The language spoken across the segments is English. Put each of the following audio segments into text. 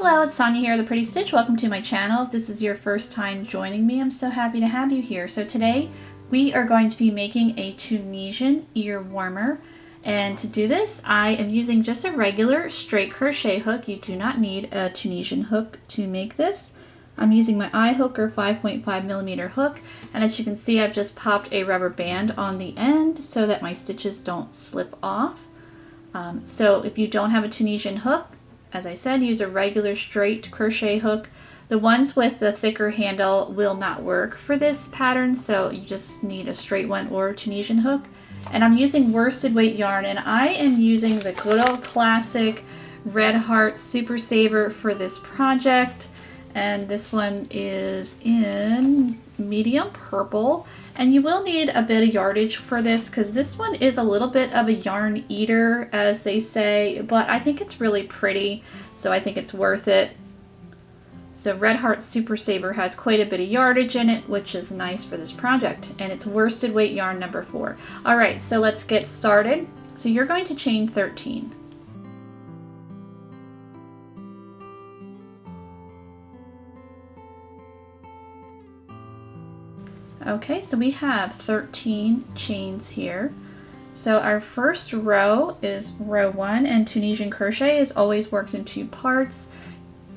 Hello, it's Sonia here, The Pretty Stitch. Welcome to my channel. If this is your first time joining me, I'm so happy to have you here. So today we are going to be making a Tunisian ear warmer. And to do this, I am using just a regular straight crochet hook. You do not need a Tunisian hook to make this. I'm using my eye hook or 5.5mm hook. And as you can see, I've just popped a rubber band on the end so that my stitches don't slip off. So if you don't have a Tunisian hook, as I said, use a regular straight crochet hook. The ones with the thicker handle will not work for this pattern, so you just need a straight one or a Tunisian hook. And I'm using worsted weight yarn, and I am using the good old classic Red Heart Super Saver for this project. And this one is in medium purple. And you will need a bit of yardage for this because this one is a little bit of a yarn eater, as they say, but I think it's really pretty, so I think it's worth it. So Red Heart Super Saver has quite a bit of yardage in it, which is nice for this project, and it's worsted weight yarn number 4. All right, so let's get started. So you're going to chain 13. Okay, so we have 13 chains here. So our first row is row 1, and Tunisian crochet is always worked in 2 parts.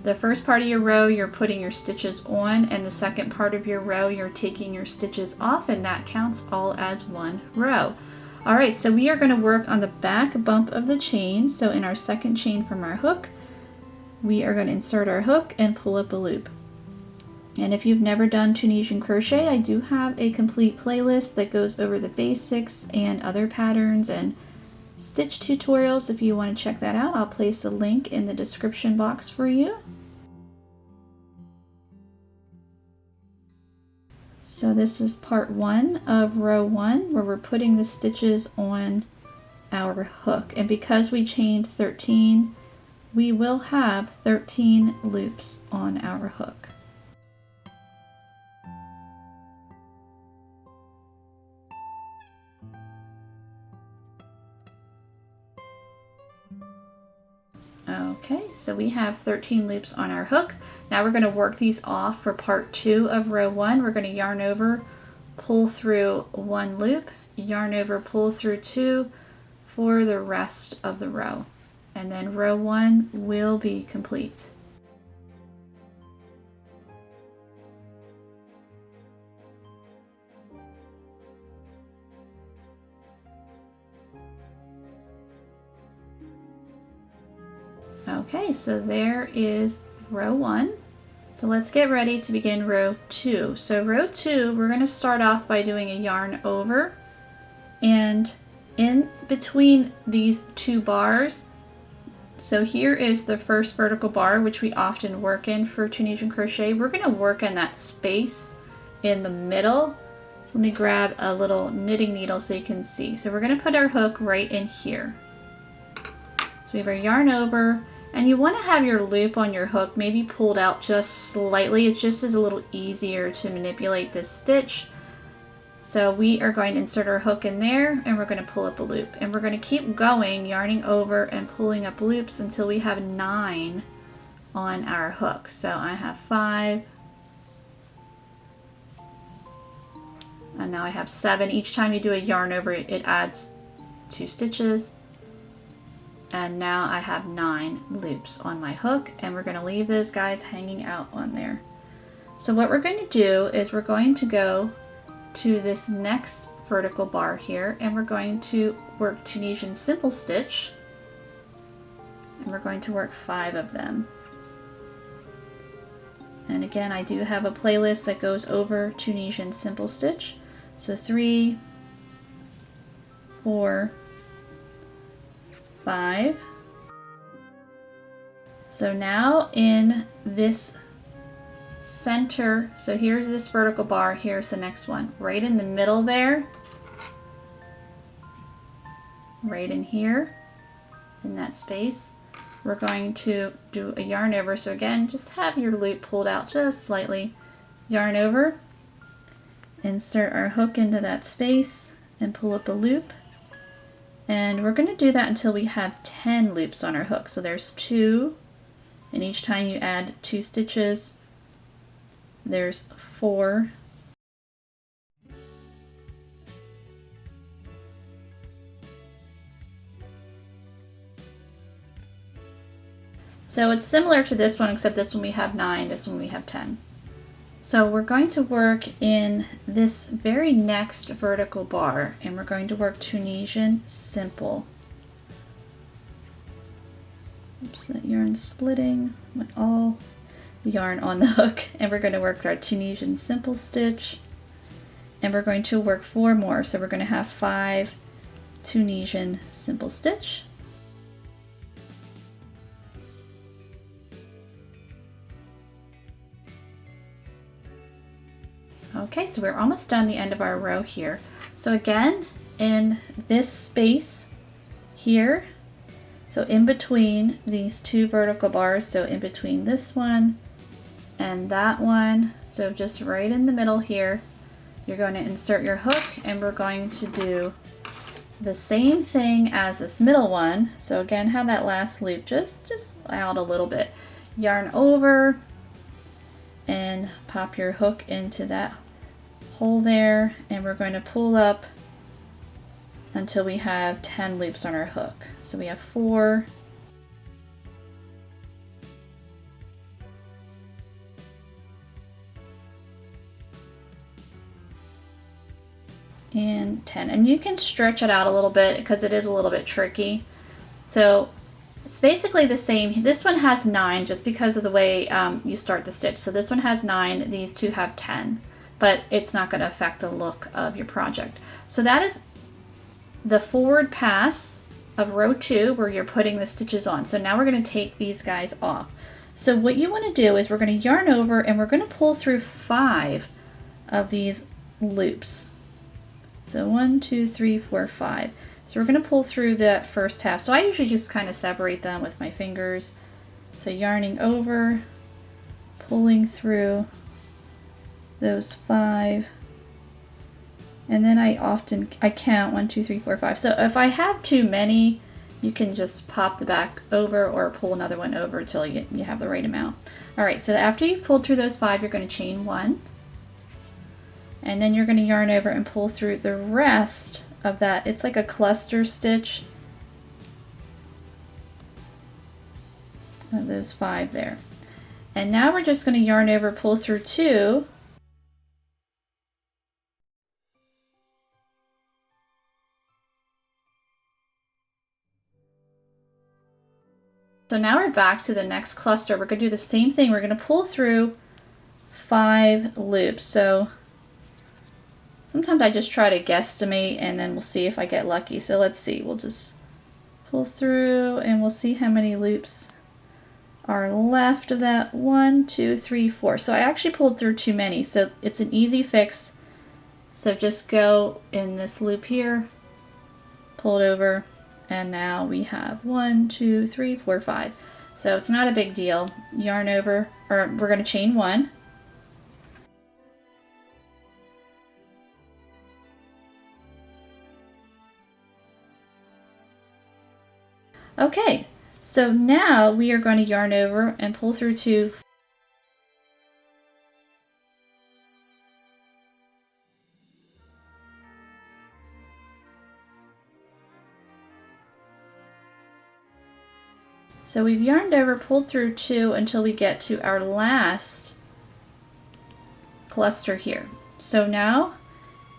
The first part of your row you're putting your stitches on, and the second part of your row you're taking your stitches off, and that counts all as 1 row. Alright, so we are going to work on the back bump of the chain. So in our second chain from our hook, we are going to insert our hook and pull up a loop. And if you've never done Tunisian crochet, I do have a complete playlist that goes over the basics and other patterns and stitch tutorials. If you want to check that out, I'll place a link in the description box for you. So this is part 1 of row 1, where we're putting the stitches on our hook. And because we chained 13, we will have 13 loops on our hook. Okay, so we have 13 loops on our hook. Now we're going to work these off for part 2 of row 1. We're going to yarn over, pull through 1 loop, yarn over, pull through 2 for the rest of the row. And then row 1 will be complete. Okay, so there is row 1. So let's get ready to begin row 2. So row 2, we're going to start off by doing a yarn over, and in between these 2 bars, so here is the first vertical bar, which we often work in for Tunisian crochet. We're going to work in that space in the middle. So let me grab a little knitting needle so you can see. So we're going to put our hook right in here. So we have our yarn over, and you want to have your loop on your hook maybe pulled out just slightly. It just is a little easier to manipulate this stitch. So we are going to insert our hook in there, and we're going to pull up a loop. And we're going to keep going, yarning over and pulling up loops until we have 9 on our hook. So I have 5. And now I have 7. Each time you do a yarn over, it adds 2 stitches. And now I have 9 loops on my hook, and we're going to leave those guys hanging out on there. So what we're going to do is we're going to go to this next vertical bar here, and we're going to work Tunisian simple stitch, and we're going to work 5 of them. And again, I do have a playlist that goes over Tunisian simple stitch. So 3, 4, 5. So now in this center, so here's this vertical bar, here's the next one. Right in the middle there, right in here, in that space, we're going to do a yarn over. So again, just have your loop pulled out just slightly. Yarn over, insert our hook into that space, and pull up a loop. And we're going to do that until we have 10 loops on our hook. So there's 2, and each time you add 2 stitches, there's 4. So it's similar to this one, except this one we have 9, this one we have 10. So we're going to work in this very next vertical bar, and we're going to work Tunisian simple. Oops, that yarn splitting, went all the yarn on the hook, and we're going to work our Tunisian simple stitch, and we're going to work 4 more. So we're going to have 5 Tunisian simple stitch. Okay, so we're almost done the end of our row here. So again, in this space here, so in between these 2 vertical bars, so in between this one and that one, so just right in the middle here, you're going to insert your hook, and we're going to do the same thing as this middle one. So again, have that last loop just out a little bit. Yarn over and pop your hook into that hole there, and we're going to pull up until we have 10 loops on our hook. So we have 4, and 10, and you can stretch it out a little bit because it is a little bit tricky. So it's basically the same. This one has 9 just because of the way you start the stitch. So this one has 9, these 2 have 10, but it's not going to affect the look of your project. So that is the forward pass of row 2 where you're putting the stitches on. So now we're going to take these guys off. So what you want to do is we're going to yarn over, and we're going to pull through 5 of these loops. So 1, 2, 3, 4, 5. So we're going to pull through that first half. So I usually just kind of separate them with my fingers. So yarning over, pulling through those 5, and then I count 1, 2, 3, 4, 5. So if I have too many, you can just pop the back over or pull another one over until you have the right amount. All right, so after you've pulled through those 5, you're going to chain 1, and then you're going to yarn over and pull through the rest of that. It's like a cluster stitch of those 5 there. And now we're just going to yarn over, pull through 2, so now we're back to the next cluster. We're going to do the same thing. We're going to pull through 5 loops. So sometimes I just try to guesstimate, and then we'll see if I get lucky. So let's see. We'll just pull through, and we'll see how many loops are left of that. 1, 2, 3, 4. So I actually pulled through too many. So it's an easy fix. So just go in this loop here, pull it over, and now we have 1, 2, 3, 4, 5. So it's not a big deal. Yarn over, or we're going to chain 1. Okay, so now we are going to yarn over and pull through 2. So we've yarned over, pulled through 2 until we get to our last cluster here. So now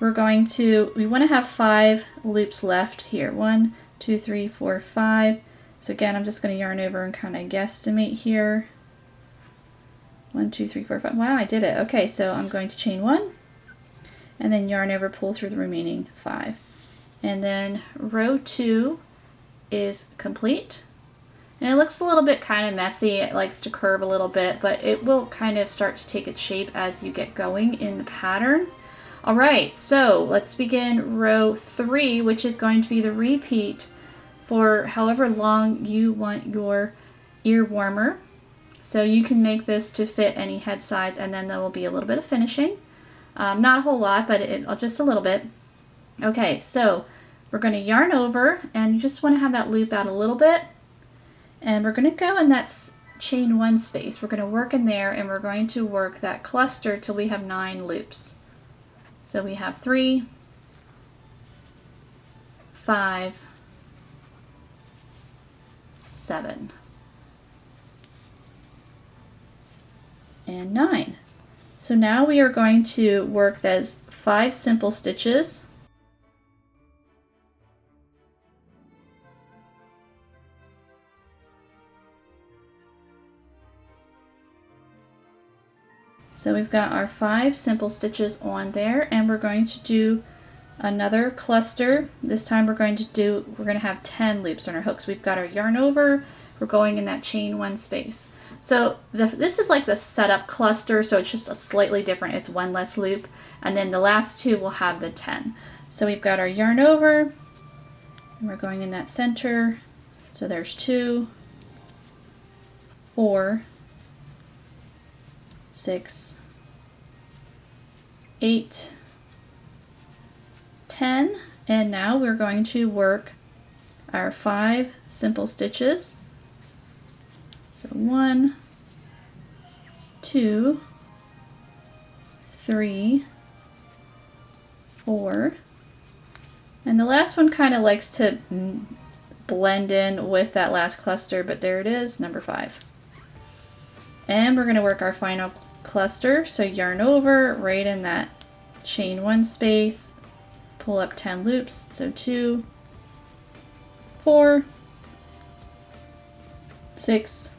we're going to, we want to have 5 loops left here. 1, 2, 3, 4, 5. So again, I'm just going to yarn over and kind of guesstimate here. 1, 2, 3, 4, 5. Wow, I did it. Okay, so I'm going to chain 1 and then yarn over, pull through the remaining 5. And then row 2 is complete. And it looks a little bit kind of messy. It likes to curve a little bit, but it will kind of start to take its shape as you get going in the pattern. All right, so let's begin row 3, which is going to be the repeat for however long you want your ear warmer. So you can make this to fit any head size, and then there will be a little bit of finishing. Not a whole lot, but just a little bit. Okay, so we're going to yarn over, and you just want to have that loop out a little bit. And we're going to go in that chain 1 space. We're going to work in there, and we're going to work that cluster till we have 9 loops. So we have 3, 5, 7, and 9. So now we are going to work those 5 simple stitches. So we've got our 5 simple stitches on there, and we're going to do another cluster. This time we're going to have 10 loops on our hooks. We've got our yarn over, we're going in that chain 1 space. So this is like the setup cluster, so it's just a slightly different, it's 1 less loop, and then the last 2 will have the 10. So we've got our yarn over, and we're going in that center. So there's 2, 4, 6, 8, 10, and now we're going to work our 5 simple stitches. So 1, 2, 3, 4, and the last one kind of likes to blend in with that last cluster, but there it is, number 5. And we're going to work our final cluster, so yarn over right in that chain 1 space, pull up 10 loops, so 2, 4, 6,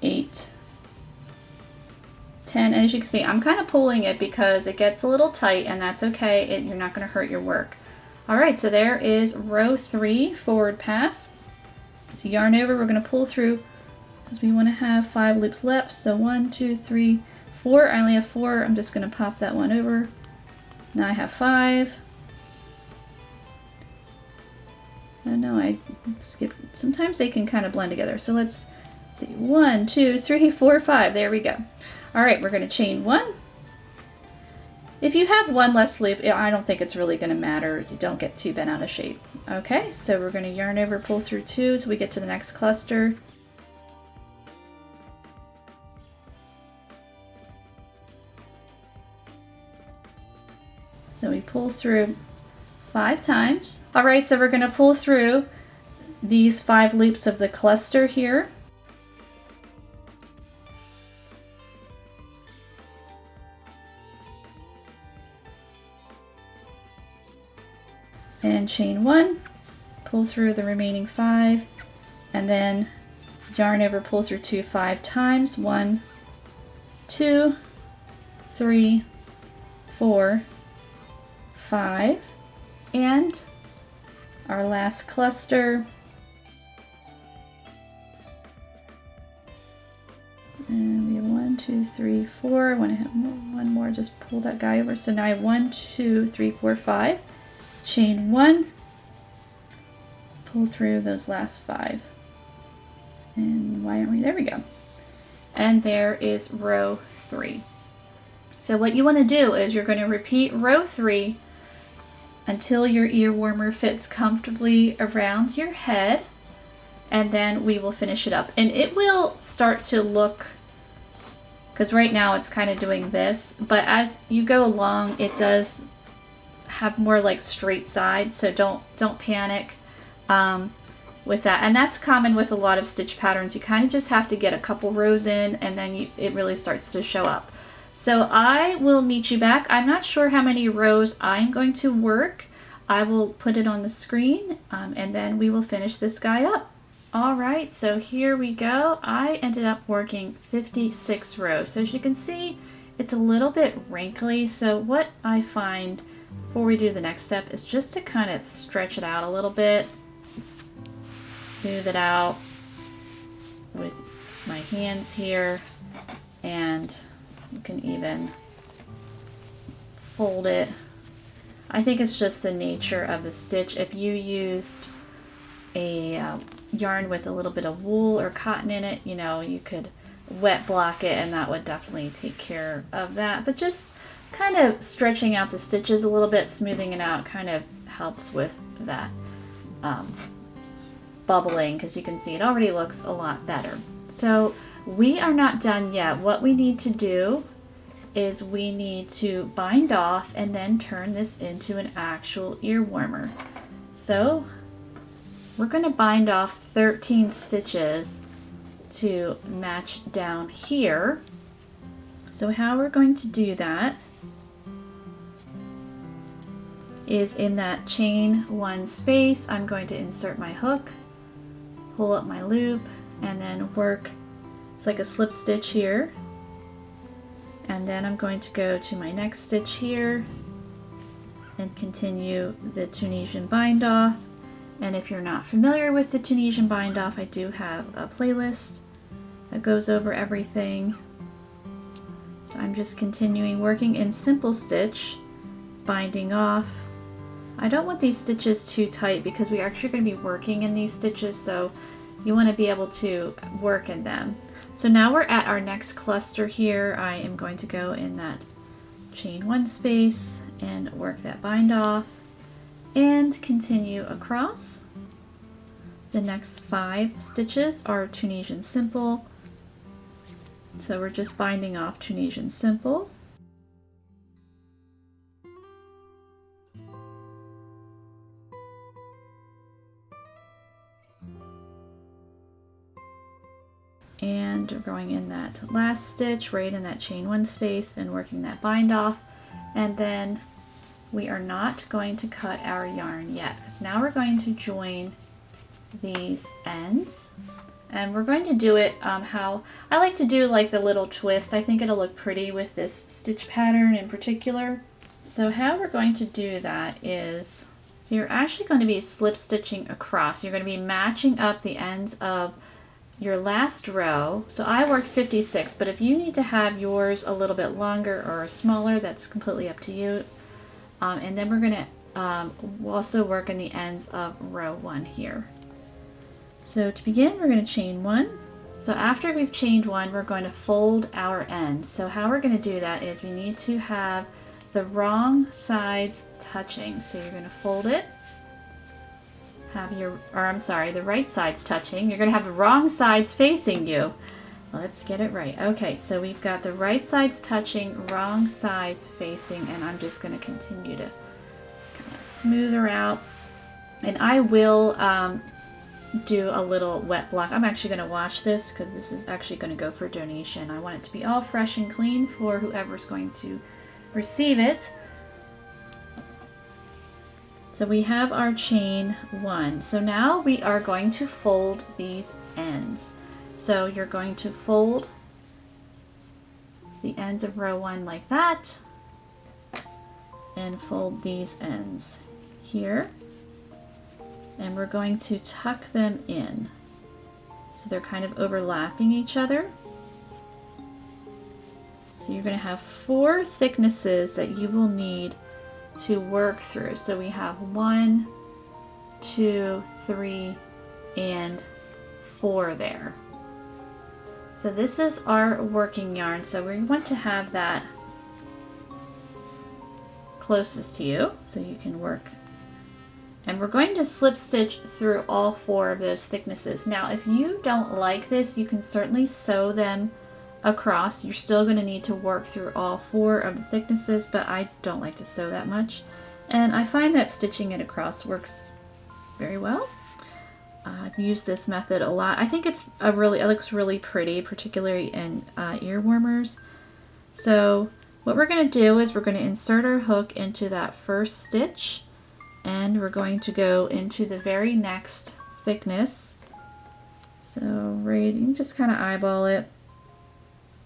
8, 10, and as you can see, I'm kind of pulling it because it gets a little tight, and that's okay. You're not going to hurt your work. Alright, so there is row 3 forward pass. So yarn over, we're going to pull through because we want to have 5 loops left. So 1, 2, 3, 4. I only have 4. I'm just going to pop that one over. Now I have 5. Oh no, I skipped. Sometimes they can kind of blend together. So let's see. 1, 2, 3, 4, 5. There we go. Alright, we're going to chain 1. If you have 1 less loop, I don't think it's really going to matter. You don't get too bent out of shape. Okay, so we're going to yarn over, pull through 2 till we get to the next cluster. So we pull through 5 times. Alright, so we're going to pull through these 5 loops of the cluster here. And chain 1, pull through the remaining 5, and then yarn over, pull through 2 5 times. 1, 2, 3, 4, 5, and our last cluster. And we have 1, 2, 3, 4. I want to have one more, just pull that guy over. So now I have 1, 2, 3, 4, 5. Chain 1, pull through those last 5. And why aren't we? There we go. And there is row 3. So what you want to do is you're going to repeat row 3 until your ear warmer fits comfortably around your head, and then we will finish it up. And it will start to look, because right now it's kind of doing this, but as you go along it does have more like straight sides, so don't panic with that. And that's common with a lot of stitch patterns. You kind of just have to get a couple rows in, and then it really starts to show up. So I will meet you back. I'm not sure how many rows I'm going to work. I will put it on the screen, and then we will finish this guy up. Alright, so here we go. I ended up working 56 rows. So as you can see, it's a little bit wrinkly. So what I find before we do the next step is just to kind of stretch it out a little bit, smooth it out with my hands here, and you can even fold it. I think it's just the nature of the stitch. If you used a yarn with a little bit of wool or cotton in it, you know, you could wet block it and that would definitely take care of that. But just kind of stretching out the stitches a little bit, smoothing it out, kind of helps with that. bubbling because you can see it already looks a lot better. So we are not done yet. What we need to do is we need to bind off and then turn this into an actual ear warmer. So we're going to bind off 13 stitches to match down here. So how we're going to do that is in that chain 1 space, I'm going to insert my hook, pull up my loop, and then work, it's like a slip stitch here. And then I'm going to go to my next stitch here and continue the Tunisian bind off. And if you're not familiar with the Tunisian bind off, I do have a playlist that goes over everything. So I'm just continuing working in simple stitch, binding off. I don't want these stitches too tight because we're actually going to be working in these stitches, so you want to be able to work in them. So now we're at our next cluster here. I am going to go in that chain 1 space and work that bind off and continue across. The next 5 stitches are Tunisian simple. So we're just binding off Tunisian simple. And we're going in that last stitch right in that chain 1 space and working that bind off. And then we are not going to cut our yarn yet because now we're going to join these ends, and we're going to do it how I like to do, like the little twist. I think it'll look pretty with this stitch pattern in particular. So how we're going to do that is, so you're actually going to be slip stitching across. You're going to be matching up the ends of your last row. So I worked 56, but if you need to have yours a little bit longer or smaller, that's completely up to you. And then we're going to also work in the ends of row 1 here. So to begin, we're going to chain 1. So after we've chained 1, we're going to fold our ends. So how we're going to do that is we need to have the wrong sides touching. So you're going to fold it, have your, or I'm sorry, the right sides touching. You're going to have the wrong sides facing you. Let's get it right. Okay, so we've got the right sides touching, wrong sides facing, and I'm just going to continue to kind of smooth her out. And I will do a little wet block. I'm actually going to wash this because this is actually going to go for donation. I want it to be all fresh and clean for whoever's going to receive it. So we have our chain 1. So now we are going to fold these ends. So you're going to fold the ends of row 1 like that and fold these ends here. And we're going to tuck them in. So they're kind of overlapping each other. So you're going to have 4 thicknesses that you will need to work through. So we have 1, 2, 3, and 4 there. So this is our working yarn. So we want to have that closest to you so you can work. And we're going to slip stitch through all 4 of those thicknesses. Now, if you don't like this, you can certainly sew them across. You're still going to need to work through all 4 of the thicknesses, but I don't like to sew that much. And I find that stitching it across works very well. I've used this method a lot. I think it looks really pretty, particularly in ear warmers. So what we're going to do is we're going to insert our hook into that first stitch, and we're going to go into the very next thickness. So right, you can just kind of eyeball it.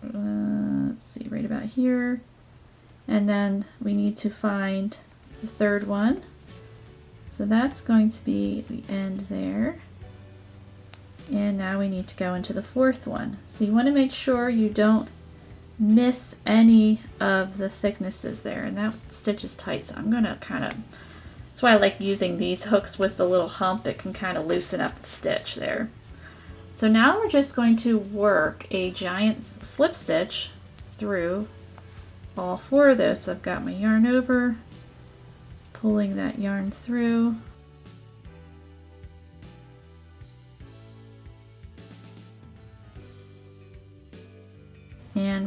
Let's see, right about here. And then we need to find the third one. So that's going to be the end there. And now we need to go into the 4th one. So you want to make sure you don't miss any of the thicknesses there. And that stitch is tight, so I'm going to kind of, that's why I like using these hooks with the little hump. It can kind of loosen up the stitch there. So now we're just going to work a giant slip stitch through all 4 of those. So I've got my yarn over, pulling that yarn through.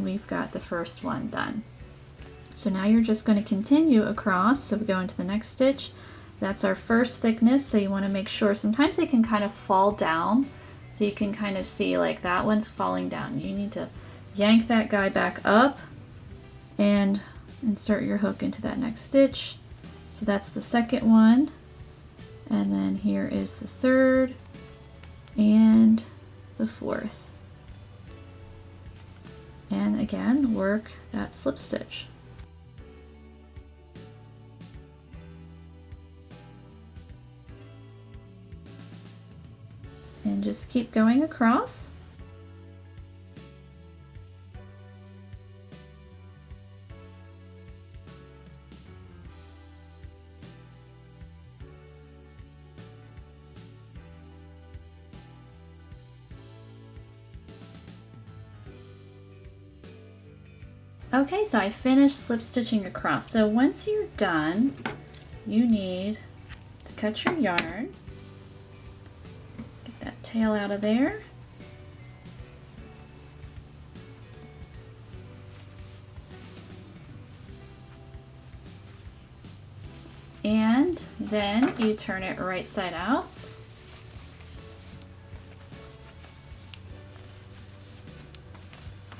we've got the first one done. So now you're just going to continue across. So we go into the next stitch. That's our first thickness, so you want to make sure. Sometimes they can kind of fall down, so you can kind of see like that one's falling down. You need to yank that guy back up and insert your hook into that next stitch. So that's the second one, and then here is the third and the fourth. And again, work that slip stitch. And just keep going across. Okay, so I finished slip stitching across. So once you're done, you need to cut your yarn. Get that tail out of there. And then you turn it right side out.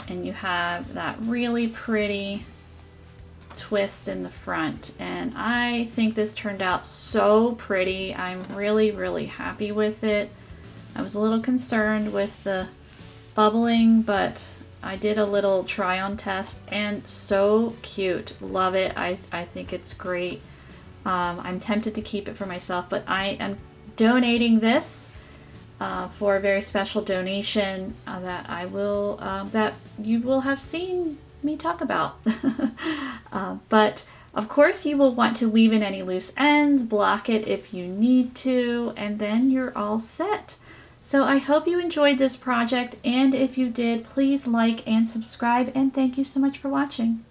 And you have that really pretty twist in the front. And I think this turned out so pretty. I'm really, really happy with it. I was a little concerned with the bubbling, but I did a little try on test and so cute. Love it. I think it's great. I'm tempted to keep it for myself, but I am donating this for a very special donation that I will that you will have seen me talk about. But of course you will want to weave in any loose ends, block it if you need to, and then you're all set. So I hope you enjoyed this project, and if you did, please like and subscribe, and thank you so much for watching.